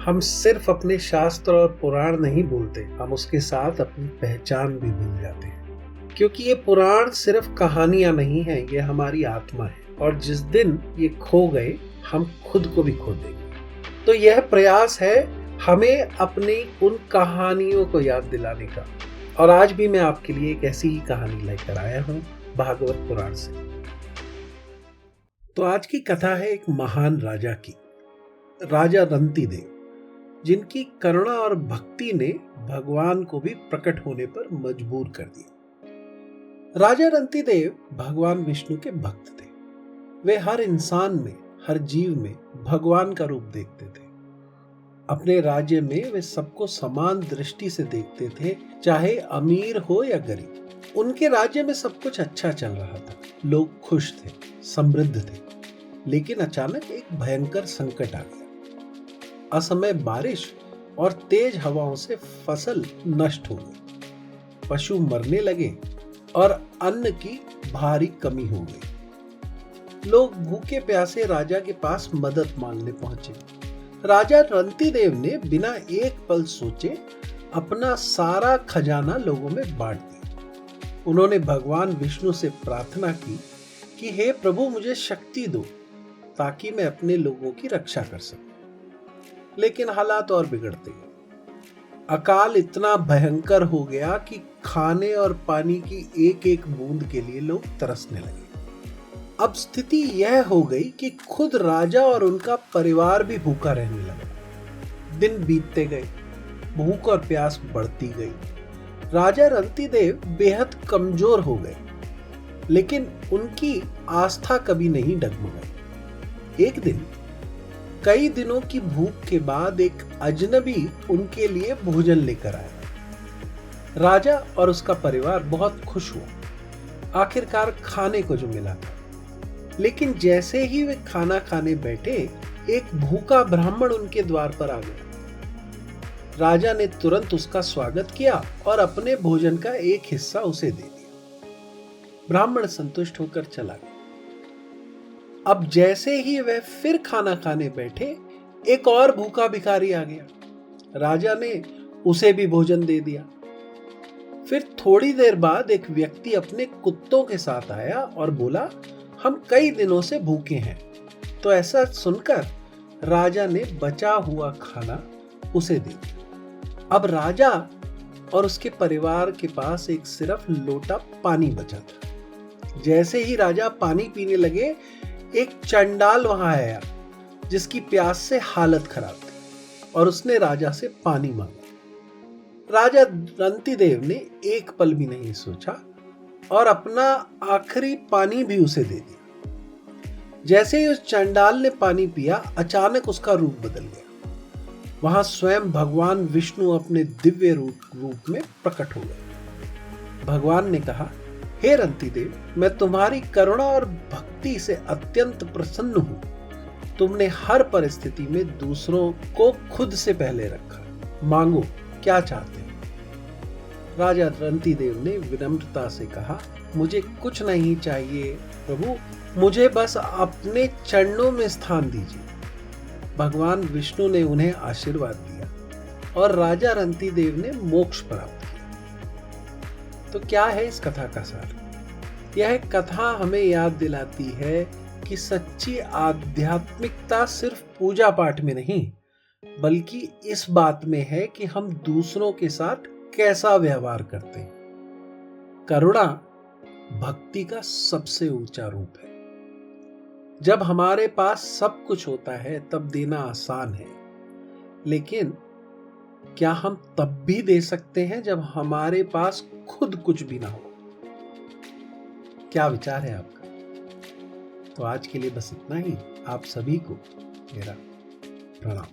हम सिर्फ अपने शास्त्र और पुराण नहीं भूलते, हम उसके साथ अपनी पहचान भी भूल जाते हैं। क्योंकि ये पुराण सिर्फ कहानियां नहीं है, ये हमारी आत्मा है। और जिस दिन ये खो गए, हम खुद को भी खो देंगे। तो यह प्रयास है हमें अपनी उन कहानियों को याद दिलाने का। और आज भी मैं आपके लिए एक ऐसी ही कहानी लेकर आया हूं भागवत पुराण से। तो आज की कथा है एक महान राजा की, राजा रंतिदेव, जिनकी करुणा और भक्ति ने भगवान को भी प्रकट होने पर मजबूर कर दिया। राजा रंतिदेव भगवान विष्णु के भक्त थे। वे हर इंसान में, हर जीव में भगवान का रूप देखते थे। अपने राज्य में वे सबको समान दृष्टि से देखते थे, चाहे अमीर हो या गरीब। उनके राज्य में सब कुछ अच्छा चल रहा था, लोग खुश थे, समृद्ध थे। लेकिन अचानक एक भयंकर संकट आ गया। असमय बारिश और तेज हवाओं से फसल नष्ट हो गई, पशु मरने लगे और अन्न की भारी कमी हो गई। लोग भूखे प्यासे राजा के पास मदद मांगने पहुंचे। राजा रंतिदेव ने बिना एक पल सोचे अपना सारा खजाना लोगों में बांट दिया। उन्होंने भगवान विष्णु से प्रार्थना की कि हे प्रभु, मुझे शक्ति दो ताकि मैं अपने लोगों की रक्षा कर सकूं। लेकिन हालात और बिगड़ते गए। अकाल इतना भयंकर हो गया कि खाने और पानी की एक एक बूंद के लिए लोग तरसने लगे। अब स्थिति यह हो गई कि खुद राजा और उनका परिवार भी भूखा रहने लगा। दिन बीतते गए, भूख और प्यास बढ़ती गई। राजा रंतिदेव बेहद कमजोर हो गए, लेकिन उनकी आस्था कभी नहीं डगमगाई। एक दिन, कई दिनों की भूख के बाद, एक अजनबी उनके लिए भोजन लेकर आया। राजा और उसका परिवार बहुत खुश हुआ, आखिरकार खाने को जो मिला था। लेकिन जैसे ही वे खाना खाने बैठे, एक भूखा ब्राह्मण उनके द्वार पर आ गया। राजा ने तुरंत उसका स्वागत किया और अपने भोजन का एक हिस्सा उसे दे दिया। ब्राह्मण संतुष्ट होकर चला गया। अब जैसे ही वह फिर खाना खाने बैठे, एक और भूखा भिखारी आ गया। राजा ने उसे भी भोजन दे दिया। फिर थोड़ी देर बाद एक व्यक्ति अपने कुत्तों के साथ आया और बोला, हम कई दिनों से भूखे हैं। तो ऐसा सुनकर राजा ने बचा हुआ खाना उसे दे दिया। अब राजा और उसके परिवार के पास एक सिर्फ लोटा पानी बचा था। जैसे ही राजा पानी पीने लगे, एक चंडाल वहां आया जिसकी प्यास से हालत खराब थी, और उसने राजा से पानी मांगा। राजा रंतिदेव ने एक पल भी नहीं सोचा और अपना आखिरी पानी भी उसे दे दिया। जैसे ही उस चंडाल ने पानी पिया, अचानक उसका रूप बदल गया। वहां स्वयं भगवान विष्णु अपने दिव्य रूप में प्रकट हो गए। भगवान ने कहा, हे रंतिदेव, मैं तुम्हारी करुणा और भक्ति से अत्यंत प्रसन्न हूं। तुमने हर परिस्थिति में दूसरों को खुद से पहले रखा। मांगो, क्या चाहते हो? राजा रंतिदेव ने विनम्रता से कहा, मुझे कुछ नहीं चाहिए प्रभु, मुझे बस अपने चरणों में स्थान दीजिए। भगवान विष्णु ने उन्हें आशीर्वाद दिया और राजा रंतिदेव ने मोक्ष प्राप्त किया। तो क्या है इस कथा का सार? यह कथा हमें याद दिलाती है कि सच्ची आध्यात्मिकता सिर्फ पूजा पाठ में नहीं, बल्कि इस बात में है कि हम दूसरों के साथ कैसा व्यवहार करते हैं। करुणा भक्ति का सबसे ऊंचा रूप है। जब हमारे पास सब कुछ होता है, तब देना आसान है। लेकिन क्या हम तब भी दे सकते हैं जब हमारे पास खुद कुछ भी ना हो? क्या विचार है आपका? तो आज के लिए बस इतना ही। आप सभी को मेरा प्रणाम।